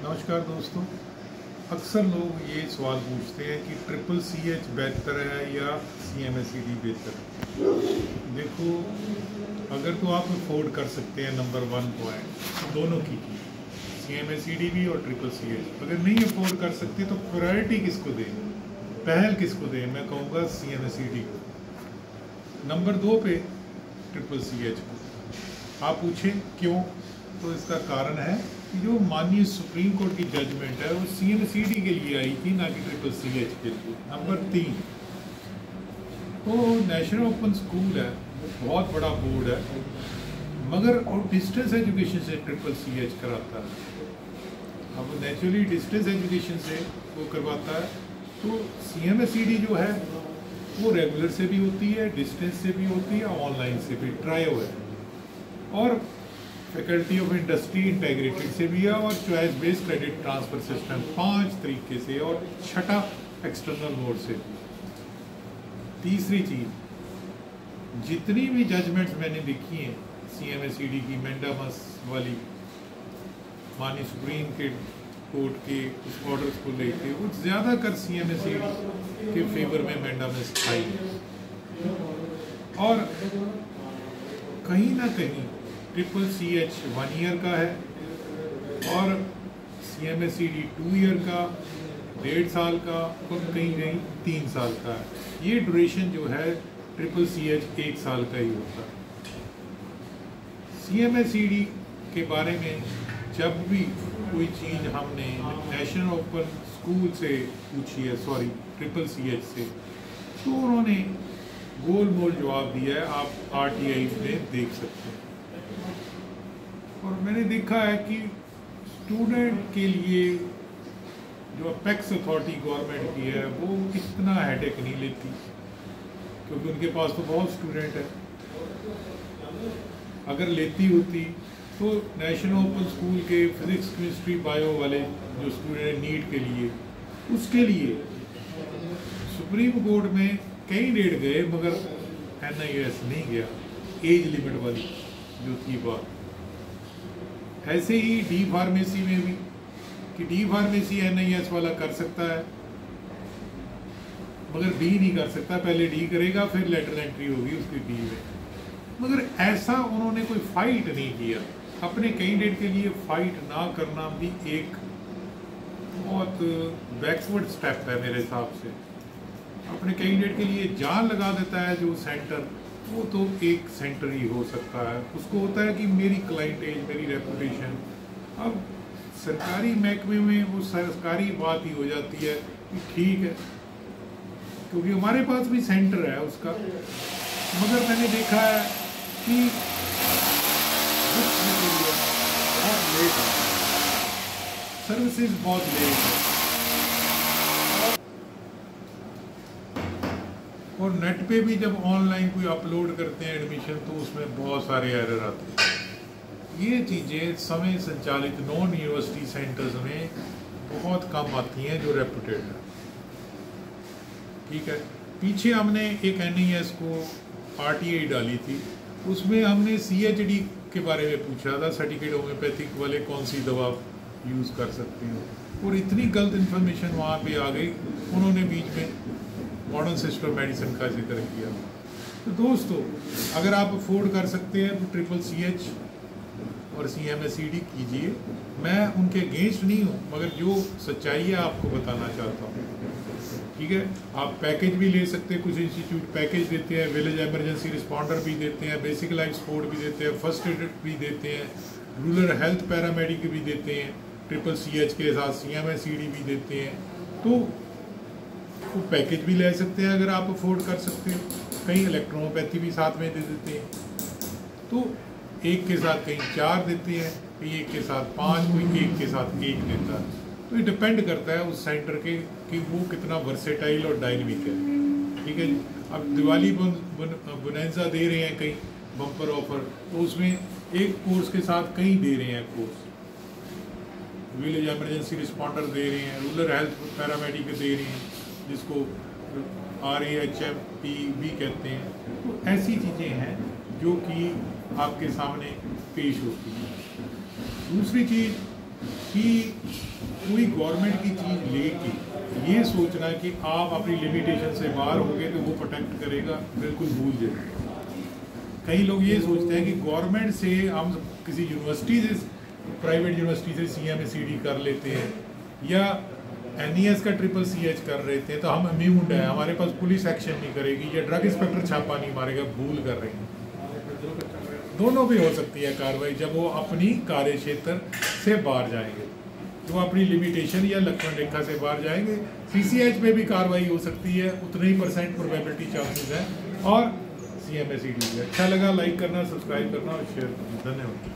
नमस्कार दोस्तों। अक्सर लोग ये सवाल पूछते हैं कि CCH बेहतर है या CMSED बेहतर है। देखो, अगर तो आप अफोर्ड कर सकते हैं नंबर 1 पॉइंट दोनों की CMSED भी और CCH। अगर नहीं अफोर्ड कर सकते तो प्रायोरिटी किसको दें, पहल किसको दें? मैं कहूँगा CMSED को। नंबर 2 पे CCH को। आप पूछें क्यों, तो इसका कारण है कि जो माननीय सुप्रीम कोर्ट की जजमेंट है वो CMSED के लिए आई थी, ना कि CCH के लिए। नंबर 3, तो नेशनल ओपन स्कूल है, बहुत बड़ा बोर्ड है, मगर वो डिस्टेंस एजुकेशन से CCH कराता है। अब नेचुरली डिस्टेंस एजुकेशन से वो करवाता है, तो CMSED जो है वो रेगुलर से भी होती है, डिस्टेंस से भी होती है, ऑनलाइन से भी, ट्रायो है, और फैकल्टी ऑफ इंडस्ट्री इंटीग्रेटेड से भी है, और choice based credit transfer system 5 तरीके से, और छठा एक्सटर्नल बोर्ड से। तीसरी चीज, जितनी भी जजमेंट्स मैंने देखी हैं CMSED की, मैंडामस वाली, माननीय सुप्रीम कोर्ट के उस ऑर्डर्स को लेके, वो ज़्यादातर CMSED के फेवर में मैंडामस आई है। और कहीं ना कहीं CCH 1 ईयर का है और CMSED 2 ईयर का, 1.5 साल का, और कहीं कहीं 3 साल का है। ये ड्यूरेशन जो है CCH 1 साल का ही होता है। CMSED के बारे में जब भी कोई चीज़ हमने नेशनल ओपन स्कूल से पूछी है, सॉरी CCH से, तो उन्होंने गोल मोल जवाब दिया है, आप RTI में देख सकते हैं। और मैंने देखा है कि स्टूडेंट के लिए जो अपेक्स अथॉरिटी गवर्नमेंट की है वो इतना हेडेक नहीं लेती, क्योंकि उनके पास तो बहुत स्टूडेंट है। अगर लेती होती तो नेशनल ओपन स्कूल के फिजिक्स, केमिस्ट्री, बायो वाले जो स्टूडेंट नीट के लिए, उसके लिए सुप्रीम कोर्ट में कई रेट गए, मगर NIOS नहीं गया, एज लिमिट वाली जो थी बात। ऐसे ही डी फार्मेसी में भी, कि डी फार्मेसी NIOS वाला कर सकता है, मगर B नहीं कर सकता, पहले D करेगा फिर लेटर एंट्री होगी उसकी B में। मगर ऐसा उन्होंने कोई फाइट नहीं किया। अपने कैंडिडेट के लिए फाइट ना करना भी एक बहुत बैकवर्ड स्टेप है मेरे हिसाब से। अपने कैंडिडेट के लिए जान लगा देता है जो सेंटर, वो तो एक सेंटर ही हो सकता है। उसको होता है कि मेरी क्लाइंटेज, मेरी रेपुटेशन। अब सरकारी महकमे में वो सरकारी बात ही हो जाती है कि ठीक है, क्योंकि हमारे पास भी सेंटर है उसका, मगर मैंने देखा है कि बहुत लेट है, सर्विसेज बहुत लेट है, और नेट पे भी जब ऑनलाइन कोई अपलोड करते हैं एडमिशन, तो उसमें बहुत सारे एरर आते हैं। ये चीज़ें समय संचालित नॉन यूनिवर्सिटी सेंटर्स में बहुत कम आती हैं जो रेपुटेड है। ठीक है, पीछे हमने एक NIOS को RTI डाली थी, उसमें हमने CHD के बारे में पूछा था, सर्टिफिकेट होम्योपैथिक वाले कौन सी दवा यूज़ कर सकते हैं, और इतनी गलत इन्फॉर्मेशन वहाँ पे आ गई। उन्होंने बीच में मॉडर्न सिस्टम मेडिसिन का जिक्र किया। तो दोस्तों, अगर आप अफोर्ड कर सकते हैं तो CCH और CMSED कीजिए। मैं उनके अगेंस्ट नहीं हूँ, मगर जो सच्चाई है आपको बताना चाहता हूँ। ठीक है, आप पैकेज भी ले सकते हैं, कुछ इंस्टीट्यूट पैकेज देते हैं, विलेज इमरजेंसी रिस्पॉन्डर भी देते हैं, बेसिक लाइफ सपोर्ट भी देते हैं, फर्स्ट एड भी देते हैं, रूरल हेल्थ पैरामेडिक भी देते हैं, CCH के साथ CMSED भी देते हैं। तो वो पैकेज भी ले सकते हैं अगर आप अफोर्ड कर सकते हैं। कहीं इलेक्ट्रोपैथी भी साथ में दे देते हैं, तो एक के साथ कहीं 4 देते हैं, कहीं एक के साथ 5, कोई एक के साथ 1 देता है। तो ये डिपेंड करता है उस सेंटर के कि वो कितना वर्सेटाइल और डायनेमिक है। ठीक है जी। अब दिवाली बोनैंजा दे रहे हैं कहीं बम्पर ऑफर, तो उसमें एक कोर्स के साथ कहीं दे रहे हैं कोर्स, विलेज इमरजेंसी रिस्पॉन्डर दे रहे हैं, रूरल हेल्थ पैरामेडिक दे रहे हैं, जिसको RAHMP भी कहते हैं। तो ऐसी चीज़ें हैं जो कि आपके सामने पेश होती है। दूसरी चीज़ कि कोई गवर्नमेंट की चीज़ लेके ये सोचना कि आप अपनी लिमिटेशन से बाहर होगे तो वो प्रोटेक्ट करेगा, बिल्कुल भूल जाए। कई लोग ये सोचते हैं कि गवर्नमेंट से हम किसी यूनिवर्सिटी से, प्राइवेट यूनिवर्सिटी से CMACD कर लेते हैं या NES का CCH कर रहे थे तो हम इम्यून है, हमारे पास पुलिस एक्शन नहीं करेगी या ड्रग इंस्पेक्टर छापा नहीं मारेगा। भूल कर रहे हैं, दोनों भी हो सकती है कार्रवाई जब वो अपनी कार्य क्षेत्र से बाहर जाएंगे, वो अपनी लिमिटेशन या लक्ष्मण रेखा से बाहर जाएंगे। CCH पे भी कार्रवाई हो सकती है, उतने ही % प्रोबेबिलिटी चांसेस है। और CMACD भी। अच्छा लगा, लाइक करना, सब्सक्राइब करना और शेयर करना। धन्यवाद।